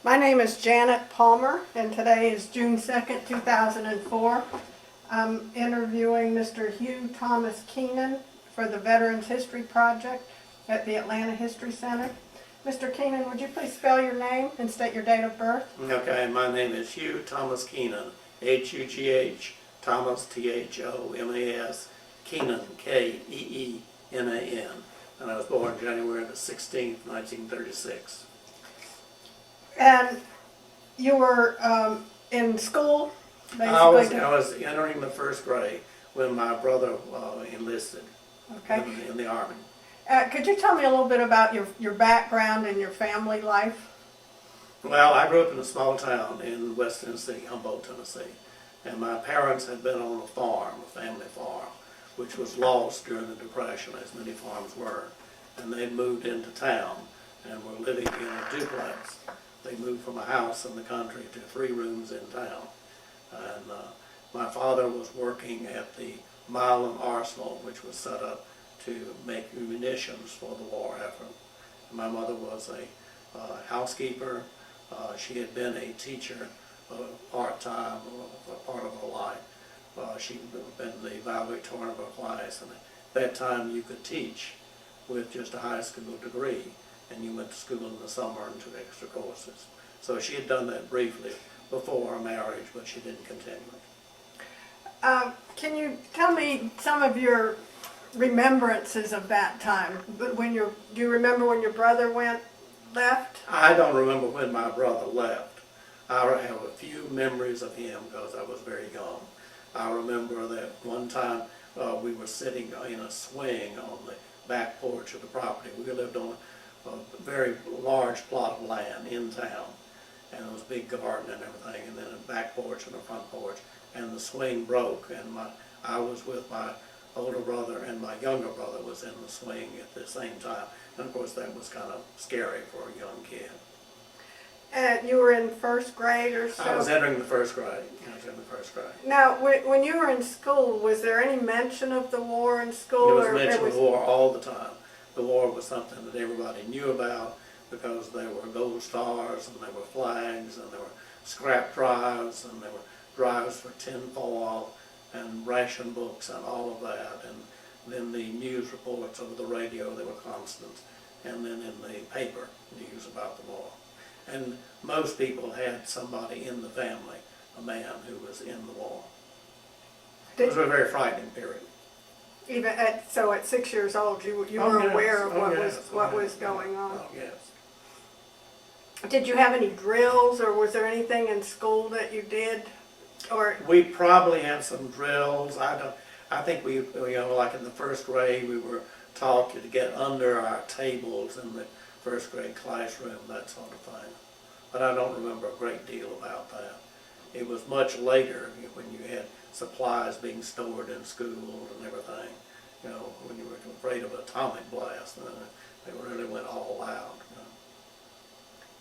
My name is Janet Palmer, and today is June 2nd, 2004. I'm interviewing Mr. Hugh Thomas Keenan for the Veterans History Project at the Atlanta History Center. Mr. Keenan, would you please spell your name and state your date of birth? Okay, my name is Hugh Thomas Keenan, H-U-G-H, Thomas, T-H-O-M-A-S, Keenan, K-E-E-N-A-N. And I was born January the 16th, 1936. And you were in school, basically? I was entering the first grade when my brother enlisted Okay. in the Army. Could you tell me a little bit about your background and your family life? Well, I grew up in a small town in West Tennessee, Humboldt, Tennessee. And my parents had been on a farm, a family farm, which was lost during the Depression, as many farms were. And they'd moved into town and were living in a duplex. They moved from a house in the country to 3 rooms in town. And my father was working at the Milan Arsenal, which was set up to make munitions for the war effort. My mother was a housekeeper. She had been a teacher part-time for part of her life. She'd been the valedictorian of her class, and at that time you could teach with just a high school degree, and you went to school in the summer and took extra courses. So she had done that briefly before her marriage, but she didn't continue it. Can you tell me some of your remembrances of that time? Do you remember when your brother left? I don't remember when my brother left. I have a few memories of him because I was very young. I remember that one time we were sitting in a swing on the back porch of the property. We lived on a very large plot of land in town, and it was a big garden and everything, and then a back porch and a front porch, and the swing broke, and I was with my older brother, and my younger brother was in the swing at the same time, and of course that was kind of scary for a young kid. And you were in first grade or so? I was entering the first grade. I was in the first grade. Now, when you were in school, was there any mention of the war in school? There was mention of the war all the time. The war was something that everybody knew about because there were gold stars and there were flags and there were scrap drives and there were drives for tinfoil and ration books and all of that. And then the news reports over the radio, they were constant. And then in the paper, news about the war. And most people had somebody in the family, a man who was in the war. It was a very frightening period. Even at 6 years old, you were aware of what was going on. Oh, yes. Did you have any drills, or was there anything in school that you did? Or We probably had some drills. I think we, like in the first grade, we were taught to get under our tables in the first grade classroom, that sort of thing. But I don't remember a great deal about that. It was much later when you had supplies being stored in school and everything, when you were afraid of atomic blast, and they really went all out.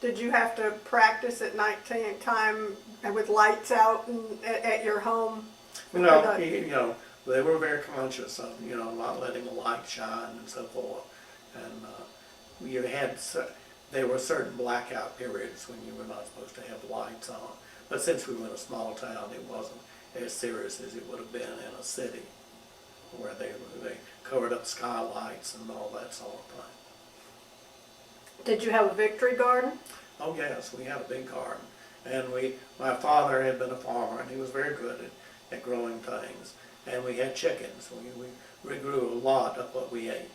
did you have to practice at night time with lights out at your home? They were very conscious of, not letting the light shine and so forth. And there were certain blackout periods when you were not supposed to have lights on. But since we were in a small town, it wasn't as serious as it would have been in a city where they covered up skylights and all that sort of thing. Did you have a victory garden? Oh yes, we had a big garden. And my father had been a farmer, and he was very good at growing things. And we had chickens. We grew a lot of what we ate.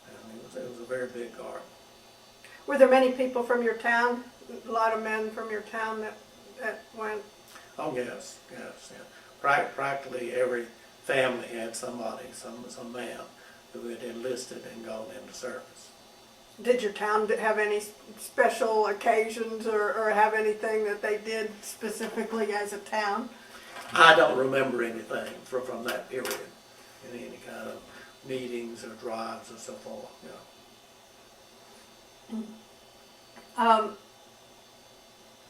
And it was a very big garden. Were there many people from your town? A lot of men from your town that went? Oh yes. Practically every family had somebody, some man who had enlisted and gone into service. Did your town have any special occasions or have anything that they did specifically as a town? I don't remember anything from that period, any kind of meetings or drives or so forth.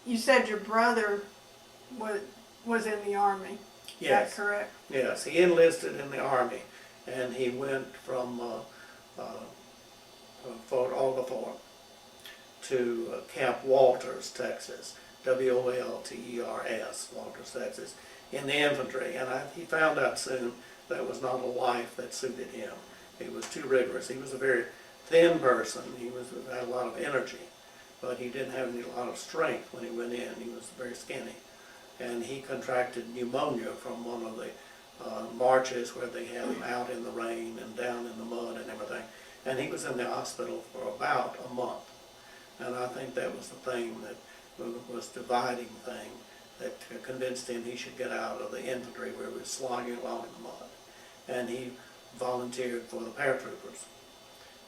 You said your brother was in the Army. Yes. Is that correct? Yes, he enlisted in the Army, and he went from Fort Oglethorpe to Camp Walters, Texas, Wolters, Walters, Texas, in the infantry. And he found out soon that was not a life that suited him. It was too rigorous. He was a very thin person. He had a lot of energy, but he didn't have a lot of strength when he went in. He was very skinny. And he contracted pneumonia from one of the marches where they had him out in the rain and down in the mud and everything. And he was in the hospital for about a month. And I think that was the thing that was dividing thing that convinced him he should get out of the infantry where he was slogging along in the mud. And he volunteered for the paratroopers.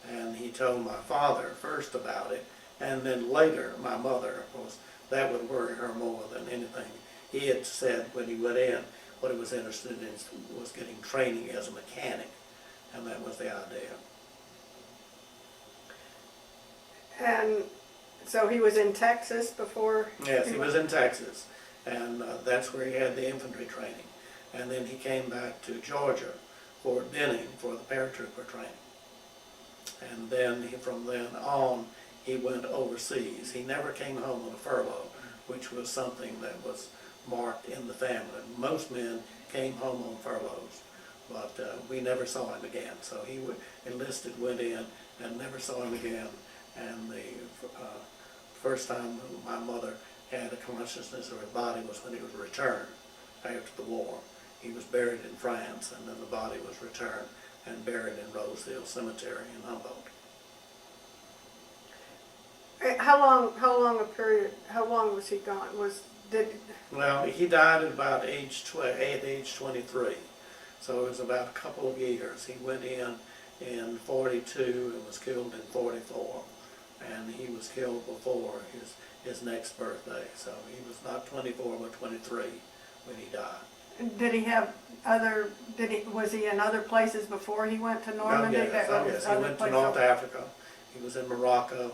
And he told my father first about it, and then later my mother. Of course, that would worry her more than anything. He had said when he went in, what he was interested in was getting training as a mechanic, and that was the idea. And so he was in Texas before? Yes, he was in Texas, and that's where he had the infantry training. And then he came back to Georgia, Fort Benning, for the paratrooper training. And then from then on, he went overseas. He never came home on a furlough, which was something that was marked in the family. Most men came home on furloughs, but we never saw him again. So he enlisted, went in, and never saw him again. And the first time my mother had a consciousness of his body was when he was returned after the war. He was buried in France, and then the body was returned and buried in Rose Hill Cemetery in Humboldt. How long was he gone? Well, he died at about age 23, so it was about a couple of years. He went in 42 and was killed in 44, and he was killed before his next birthday. So he was not 24 but 23 when he died. Did he have was he in other places before he went to Normandy? Yes. He went to North Africa. He was in Morocco.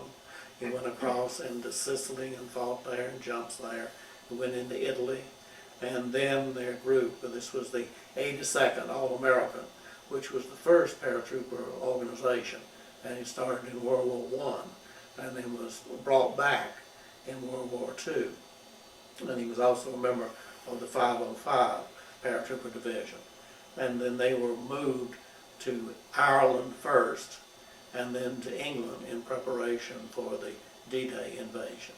He went across into Sicily and fought there and jumps there. He went into Italy. And then their group, this was the 82nd All-American, which was the first paratrooper organization. And he started in World War I and then was brought back in World War II. And he was also a member of the 505 Paratrooper Division. And then they were moved to Ireland first, and then to England in preparation for the D-Day invasion.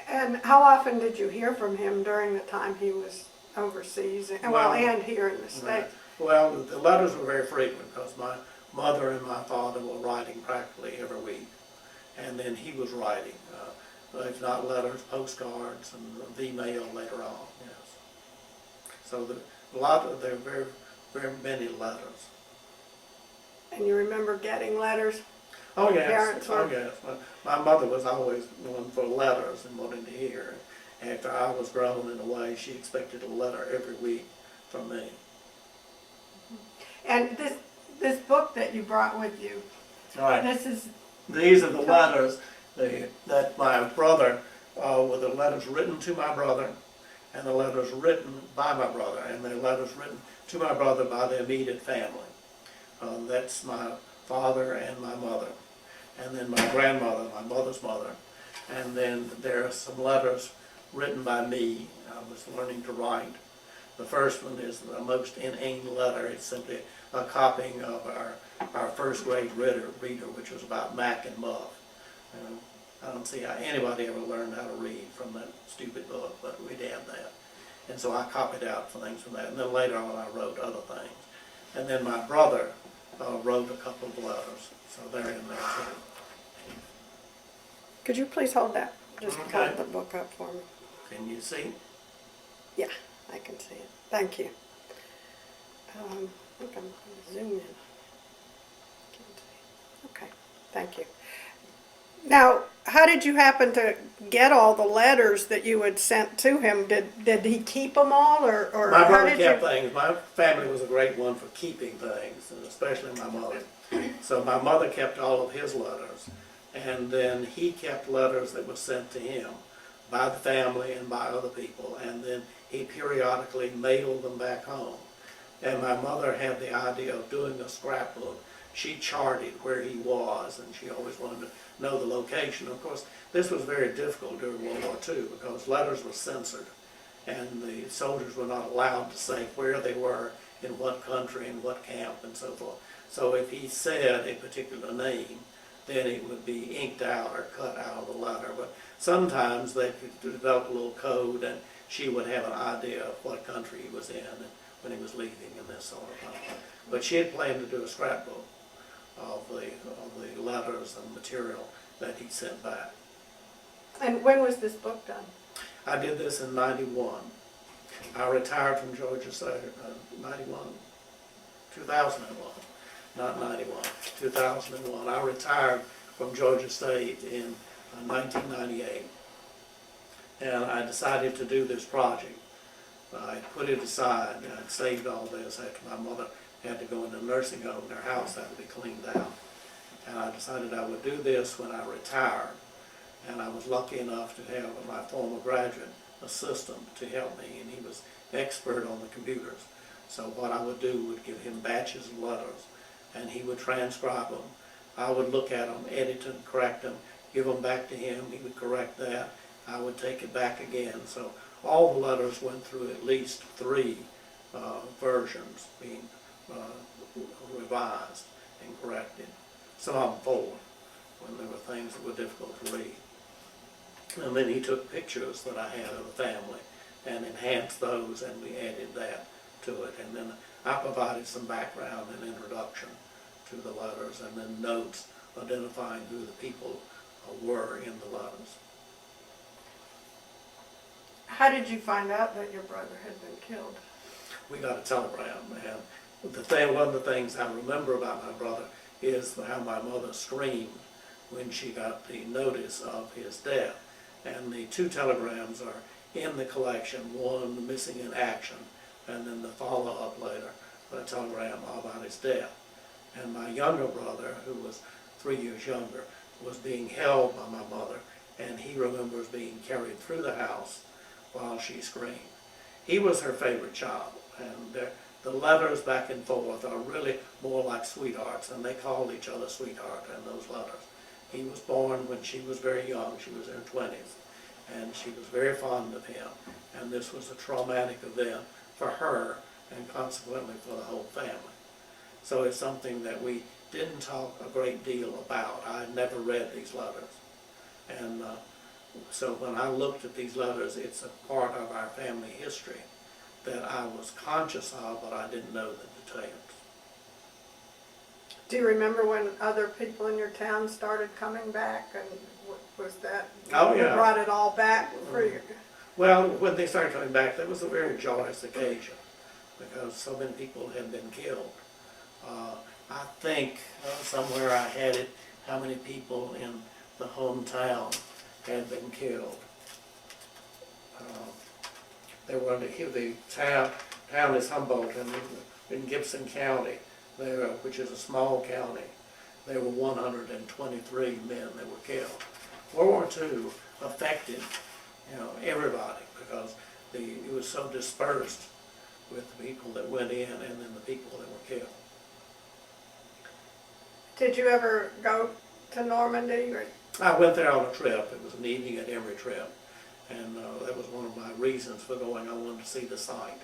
And how often did you hear from him during the time he was overseas, and here in the States? Right. Well, the letters were very frequent because my mother and my father were writing practically every week. And then he was writing, if not letters, postcards, and the mail later on, yes. So there were very, very many letters. And you remember getting letters? Oh yes, Parents oh yes. My mother was always one for letters and wanting to hear. After I was grown in a way, she expected a letter every week from me. And this book that you brought with you, Right. These are the letters that my brother, were the letters written to my brother, and the letters written by my brother, and the letters written to my brother by the immediate family. That's my father and my mother, and then my grandmother, my mother's mother, and then there are some letters written by me. I was learning to write. The first one is the most inane letter. It's simply a copying of our first grade reader, which was about Mac and Muff. I don't see how anybody ever learned how to read from that stupid book, but we had that. And so I copied out things from that. And then later on I wrote other things. And then my brother wrote a couple of letters. So they're in there too. Could you please hold that? Just Okay. hold the book up for me. Can you see? Yeah, I can see it. Thank you. I think I'm going to zoom in. Can't see. Okay, thank you. Now, how did you happen to get all the letters that you had sent to him? Did he keep them all, or My how brother did kept you? things. My family was a great one for keeping things, and especially my mother. So my mother kept all of his letters, and then he kept letters that were sent to him by the family and by other people, and then he periodically mailed them back home. And my mother had the idea of doing a scrapbook. She charted where he was, and she always wanted to know the location. Of course, this was very difficult during World War II because letters were censored, and the soldiers were not allowed to say where they were, in what country, in what camp, and so forth. So if he said a particular name, then it would be inked out or cut out of the letter. But sometimes they could develop a little code, and she would have an idea of what country he was in and when he was leaving and this sort of thing. But she had planned to do a scrapbook of the letters and material that he sent back. And when was this book done? I did this in '91. I retired from Georgia State, 2001, not 91, 2001. I retired from Georgia State in 1998, and I decided to do this project. I put it aside, and I saved all this after my mother had to go into a nursing home and her house had to be cleaned out. And I decided I would do this when I retired, and I was lucky enough to have my former graduate assistant to help me, and he was expert on the computers. So what I would do would give him batches of letters, and he would transcribe them. I would look at them, edit them, correct them, give them back to him. He would correct that. I would take it back again. So all the letters went through at least 3 versions, being revised and corrected. Some of them 4, when there were things that were difficult to read. And then he took pictures that I had of the family and enhanced those, and we added that to it. And then I provided some background and introduction to the letters, and then notes identifying who the people were in the letters. How did you find out that your brother had been killed? We got a telegram, and one of the things I remember about my brother is how my mother screamed when she got the notice of his death. And the 2 telegrams are in the collection, one missing in action, and then the follow-up later, a telegram about his death. And my younger brother, who was 3 years younger, was being held by my mother, and he remembers being carried through the house while she screamed. He was her favorite child, and the letters back and forth are really more like sweethearts, and they called each other sweetheart in those letters. He was born when she was very young. She was in her 20s, and she was very fond of him, and this was a traumatic event for her and consequently for the whole family. So it's something that we didn't talk a great deal about. I had never read these letters, and so when I looked at these letters, it's a part of our family history that I was conscious of, but I didn't know the details. Do you remember when other people in your town started coming back, and was that, Oh, yeah. brought it all back for you? Well, when they started coming back, that was a very joyous occasion because so many people had been killed. I think somewhere I had it, how many people in the hometown had been killed. There were the town is Humboldt, and in Gibson County, there, which is a small county, there were 123 men that were killed. World War II affected, everybody because it was so dispersed with the people that went in and then the people that were killed. Did you ever go to Normandy? Or? I went there on a trip. It was an evening at Emory trip, and that was one of my reasons for going. I wanted to see the site.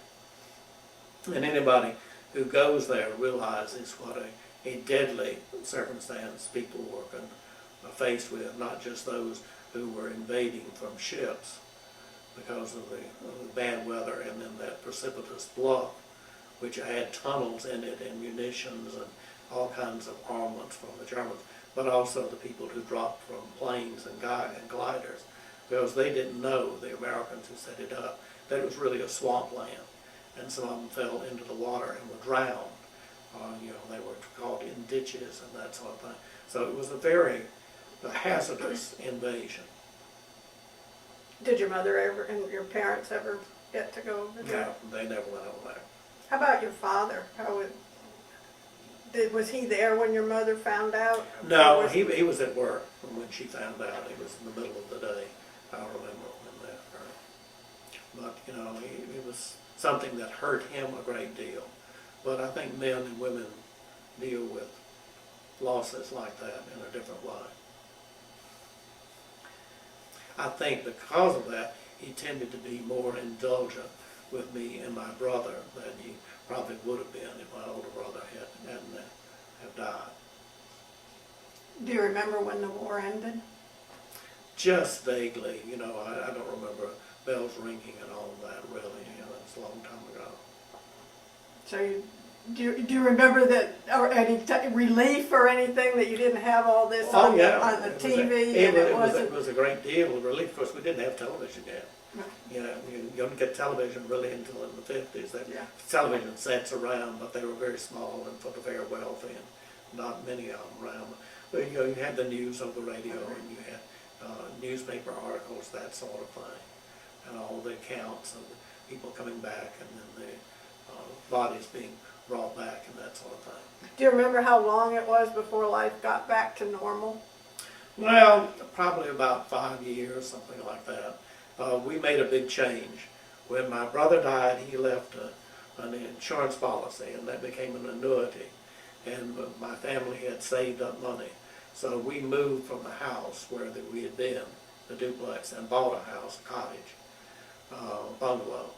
And anybody who goes there realizes what a deadly circumstance people were faced with, not just those who were invading from ships because of the bad weather, and then that precipitous bluff, which had tunnels in it and munitions and all kinds of armaments from the Germans, but also the people who dropped from planes and gliders, because they didn't know, the Americans who set it up, that it was really a swampland, and some of them fell into the water and were drowned. They were caught in ditches and that sort of thing. So it was a very hazardous invasion. Did your mother ever and your parents ever get to go over there? No, they never went over there. How about your father? Was he there when your mother found out? No, he was at work when she found out. It was in the middle of the day. I don't remember when that occurred. But, it was something that hurt him a great deal. But I think men and women deal with losses like that in a different way. I think because of that, he tended to be more indulgent with me and my brother than he probably would have been if my older brother hadn't have died. Do you remember when the war ended? Just vaguely, I don't remember bells ringing and all of that really. It's a long time ago. So do you remember that, or any relief or anything that you didn't have all this on the TV? It was a great deal of relief. Of course, we didn't have television yet. You don't get television really until in the 50s. There were television sets around, but they were very small and for the very wealthy, and not many of them around. But you had the news on the radio, and you had newspaper articles, that sort of thing, and all the accounts of the people coming back, and then the bodies being brought back, and that sort of thing. Do you remember how long it was before life got back to normal? Well, probably about 5 years, something like that. We made a big change. When my brother died, he left an insurance policy, and that became an annuity. And my family had saved up money. So we moved from the house where we had been, the duplex, and bought a house, a cottage, bungalow,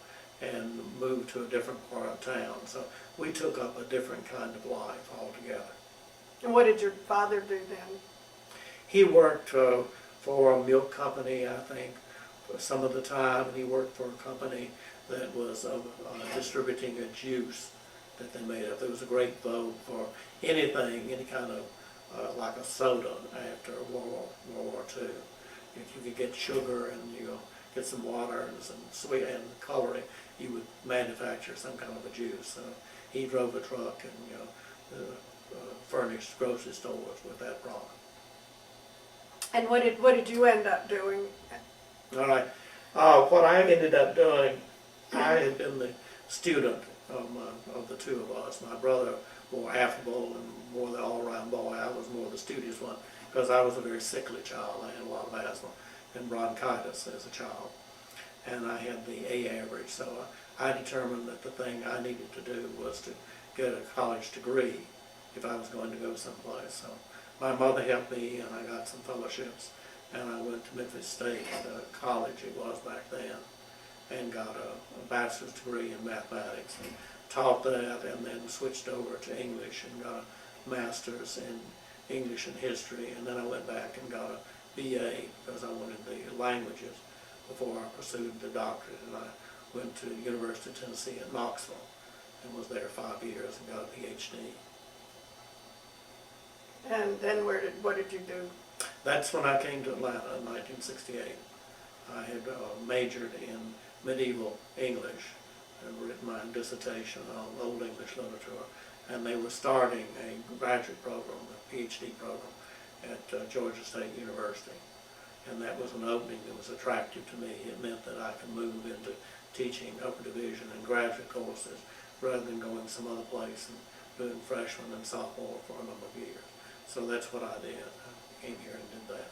and moved to a different part of town. So we took up a different kind of life altogether. And what did your father do then? He worked for a milk company, I think, for some of the time, and he worked for a company that was distributing a juice that they made up. There was a great vogue for anything, any kind of like a soda after World War II. If you could get sugar and get some water and some sweet and coloring, you would manufacture some kind of a juice. He drove a truck and furnished grocery stores with that product. And what did you end up doing? All right. What I ended up doing, I had been the student of the two of us. My brother more affable and more the all-around boy. I was more the studious one because I was a very sickly child. I had a lot of asthma and bronchitis as a child, and I had the A average. So I determined that the thing I needed to do was to get a college degree if I was going to go someplace. So my mother helped me, and I got some fellowships, and I went to Memphis State College, it was back then, and got a bachelor's degree in mathematics, and taught that, and then switched over to English and got a master's in English and history, and then I went back and got a BA because I wanted the languages before I pursued the doctorate, and I went to the University of Tennessee at Knoxville and was there 5 years and got a PhD. And then what did you do? That's when I came to Atlanta in 1968. I had majored in medieval English and written my dissertation on Old English literature, and they were starting a graduate program, a PhD program, at Georgia State University. And that was an opening that was attractive to me. It meant that I could move into teaching upper division and graduate courses rather than going some other place and doing freshman and sophomore for a number of years. So that's what I did. I came here and did that.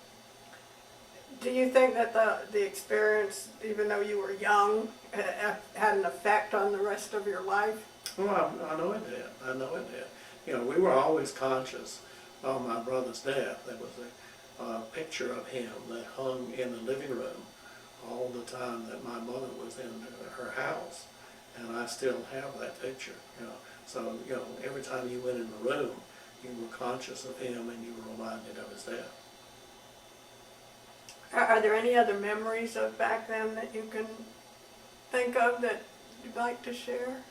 Do you think that the experience, even though you were young, had an effect on the rest of your life? Well, I know it did. I know it did. We were always conscious of my brother's death. There was a picture of him that hung in the living room all the time that my mother was in her house, and I still have that picture. So every time you went in the room, you were conscious of him and you were reminded of his death. Are there any other memories of back then that you can think of that you'd like to share?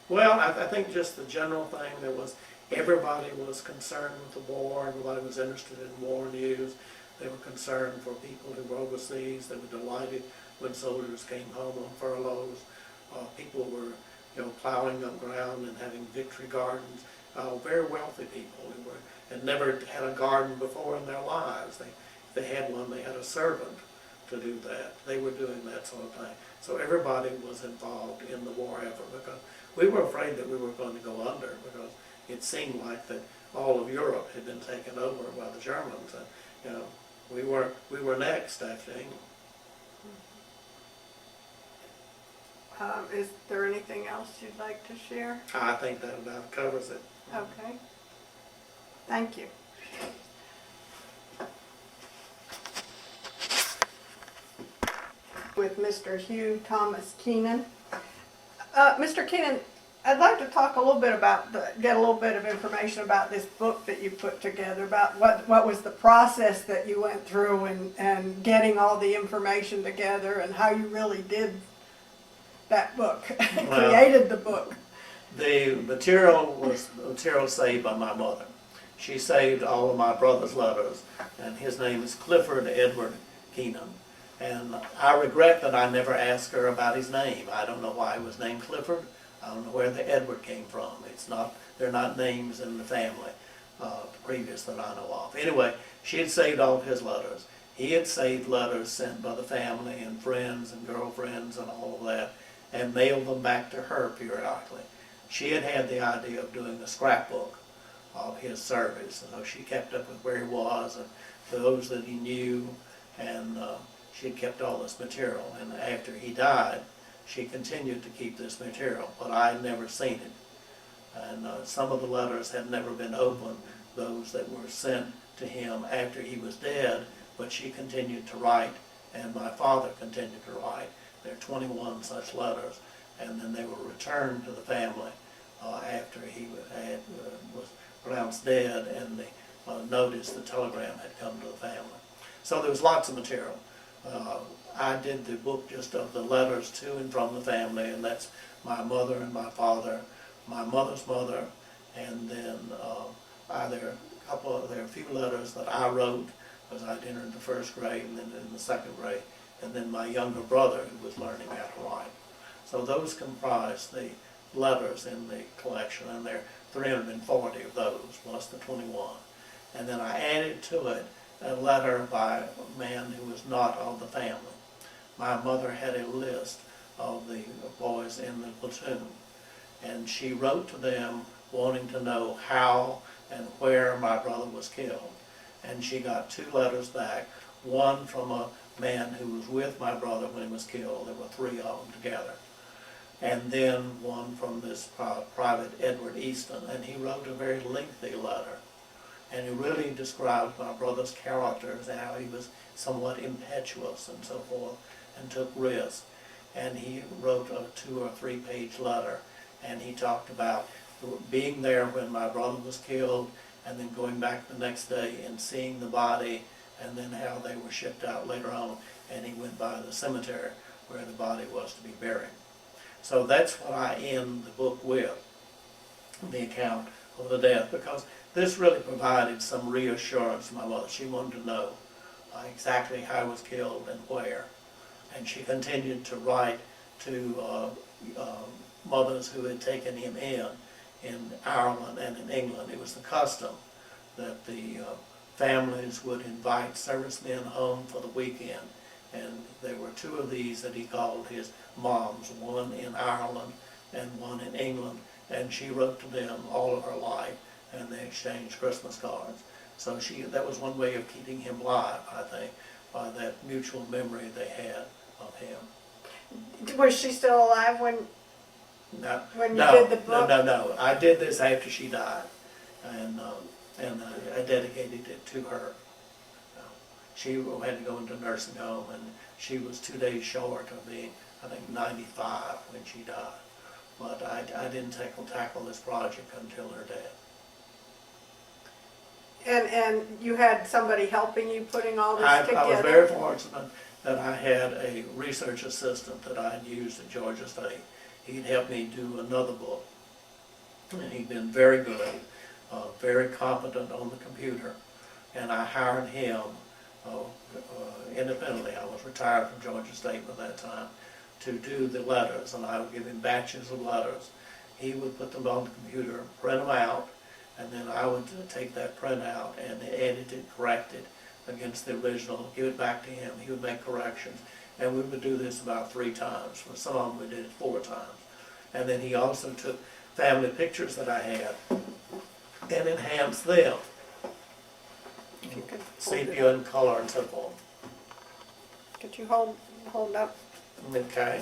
Well, I think just the general thing that was everybody was concerned with the war. Everybody was interested in war news. They were concerned for people who were overseas. They were delighted when soldiers came home on furloughs. People were, plowing up ground and having victory gardens. Very wealthy people who had never had a garden before in their lives. If they had one, they had a servant to do that. They were doing that sort of thing. So everybody was involved in the war effort because we were afraid that we were going to go under because it seemed like that all of Europe had been taken over by the Germans, and we were next after England. Is there anything else you'd like to share? I think that about covers it. Okay. Thank you. with Mr. Hugh Thomas Keenan. Mr. Keenan, I'd like to talk a little bit about, get a little bit of information about this book that you put together, about what was the process that you went through and getting all the information together and how you really did that book, created the book. The material was material saved by my mother. She saved all of my brother's letters, and his name is Clifford Edward Keenan. And I regret that I never asked her about his name. I don't know why he was named Clifford. I don't know where the Edward came from. They're not names in the family previous that I know of. Anyway, she had saved all of his letters. He had saved letters sent by the family and friends and girlfriends and all of that, and mailed them back to her periodically. She had had the idea of doing a scrapbook of his service, so she kept up with where he was and those that he knew, and she had kept all this material. And after he died, she continued to keep this material, but I had never seen it. And some of the letters had never been opened, those that were sent to him after he was dead, but she continued to write, and my father continued to write. There are 21 such letters, and then they were returned to the family after he was pronounced dead, and the notice, the telegram had come to the family. So there was lots of material. I did the book just of the letters to and from the family, and that's my mother and my father, my mother's mother, and then there are a few letters that I wrote as I'd entered the first grade and then in the second grade, and then my younger brother who was learning how to write. So those comprise the letters in the collection, and there are 340 of those plus the 21. And then I added to it a letter by a man who was not of the family. My mother had a list of the boys in the platoon, and she wrote to them wanting to know how and where my brother was killed. And she got 2 letters back, one from a man who was with my brother when he was killed. There were 3 of them together. And then one from this Private Edward Easton, and he wrote a very lengthy letter. And he really described my brother's characters and how he was somewhat impetuous and so forth, and took risks. And he wrote a 2 or 3 page letter, and he talked about being there when my brother was killed, and then going back the next day and seeing the body, and then how they were shipped out later on, and he went by the cemetery where the body was to be buried. So that's what I end the book with, the account of the death, because this really provided some reassurance to my mother. She wanted to know exactly how he was killed and where. And she continued to write to mothers who had taken him in Ireland and in England. It was the custom that the families would invite servicemen home for the weekend. And there were 2 of these that he called his moms, one in Ireland and one in England. And she wrote to them all of her life, and they exchanged Christmas cards. So that was one way of keeping him alive, I think, by that mutual memory they had of him. Was she still alive when you did the book? No. I did this after she died, and I dedicated it to her. She had to go into nursing home, and she was 2 days short of being, I think, 95 when she died. But I didn't tackle this project until her death. And you had somebody helping you putting all this together? I was very fortunate that I had a research assistant that I had used at Georgia State. He'd helped me do another book, and he'd been very good, very competent on the computer, and I hired him independently. I was retired from Georgia State by that time, to do the letters, and I would give him batches of letters. He would put them on the computer, print them out, and then I would take that printout and edit it, correct it against the original, give it back to him. He would make corrections, and we would do this about 3 times. For some of them we did it 4 times. And then he also took family pictures that I had and enhanced them, sepia and color and so forth. Could you hold up? Okay.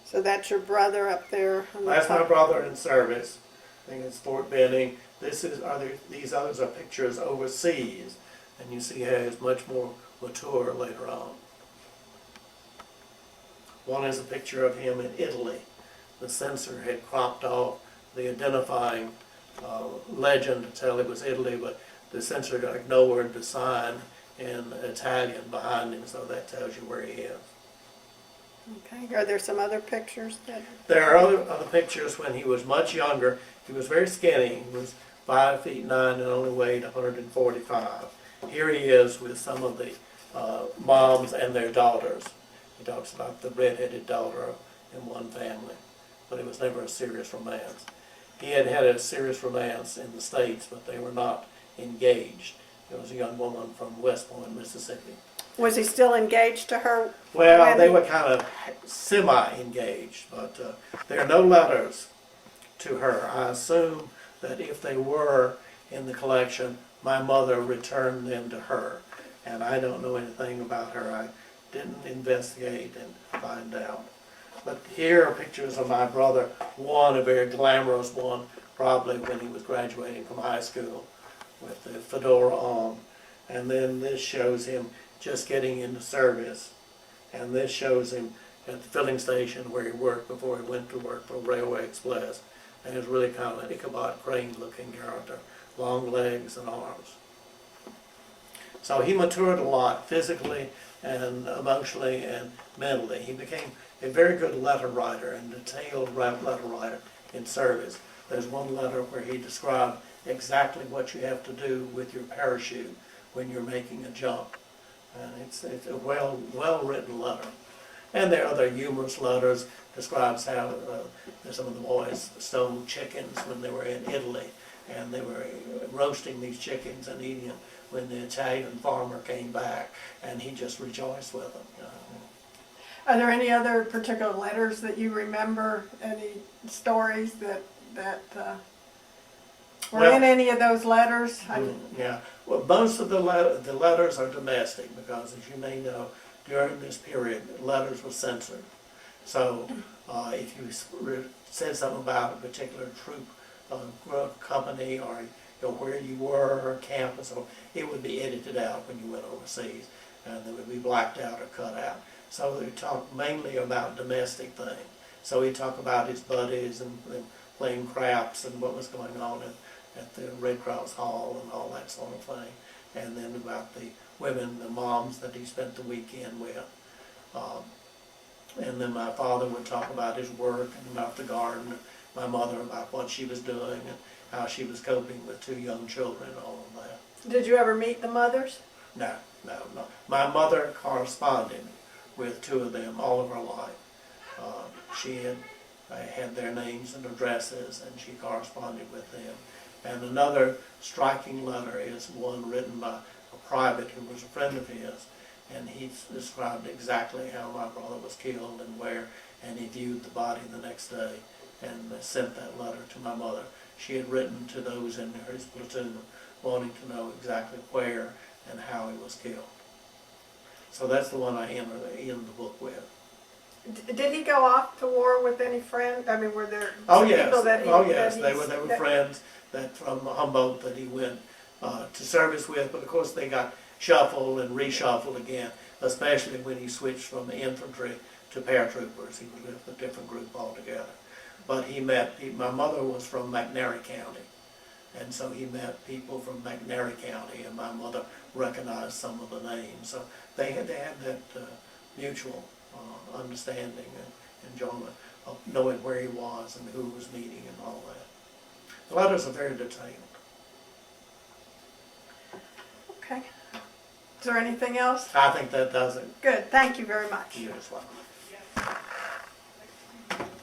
So that's your brother up there on the That's my top. brother in service. I think it's Fort Benning. These others are pictures overseas, and you see how he's much more mature later on. One is a picture of him in Italy. The censor had cropped off the identifying legend to tell it was Italy, but the censor ignored the sign in Italian behind him, so that tells you where he is. Okay, are there some other pictures that? There are other pictures when he was much younger. He was very skinny. He was 5'9" and only weighed 145. Here he is with some of the moms and their daughters. He talks about the red-headed daughter in one family, but it was never a serious romance. He had had a serious romance in the States, but they were not engaged. It was a young woman from West Point, Mississippi. Was he still engaged to her? Well, they were kind of semi-engaged, but there are no letters to her. I assume that if they were in the collection, my mother returned them to her. And I don't know anything about her. I didn't investigate and find out. But here are pictures of my brother. One, a very glamorous one, probably when he was graduating from high school with the fedora on. And then this shows him just getting into service. And this shows him at the filling station where he worked before he went to work for Railway Express. And he's really kind of an Ichabod Crane looking character, long legs and arms. So he matured a lot physically and emotionally and mentally. He became a very good letter writer and detailed letter writer in service. There's one letter where he described exactly what you have to do with your parachute when you're making a jump. And it's a well-written letter. And there are other humorous letters, describes how some of the boys stole chickens when they were in Italy, and they were roasting these chickens and eating them when the Italian farmer came back, and he just rejoiced with them. Are there any other particular letters that you remember? Any stories that were in any of those letters? Yeah. Well, most of the letters are domestic because, as you may know, during this period, letters were censored. So if you said something about a particular troop, company, or where you were, or campus, or it would be edited out when you went overseas, and it would be blacked out or cut out. So they talked mainly about domestic things. So he talked about his buddies and playing craps and what was going on at the Red Cross Hall and all that sort of thing. And then about the women, the moms that he spent the weekend with. And then my father would talk about his work and about the garden. My mother about what she was doing and how she was coping with 2 young children and all of that. Did you ever meet the mothers? No. My mother corresponded with 2 of them all of her life. She had their names and addresses, and she corresponded with them. And another striking letter is one written by a private who was a friend of his, and he described exactly how my brother was killed and where, and he viewed the body the next day and sent that letter to my mother. She had written to those in his platoon wanting to know exactly where and how he was killed. So that's the one I end the book with. Did he go off to war with any friends? I mean, were there Oh yes, people that they were friends that from Humboldt that he went to service with, but of course they got shuffled and reshuffled again, especially when he switched from the infantry to paratroopers. He was with a different group altogether. But my mother was from McNairy County, and so he met people from McNairy County, and my mother recognized some of the names. So they had that mutual understanding and enjoyment of knowing where he was and who was meeting and all that. The letters are very detailed. Okay. Is there anything else? I think that does it. Good. Thank you very much. You as well.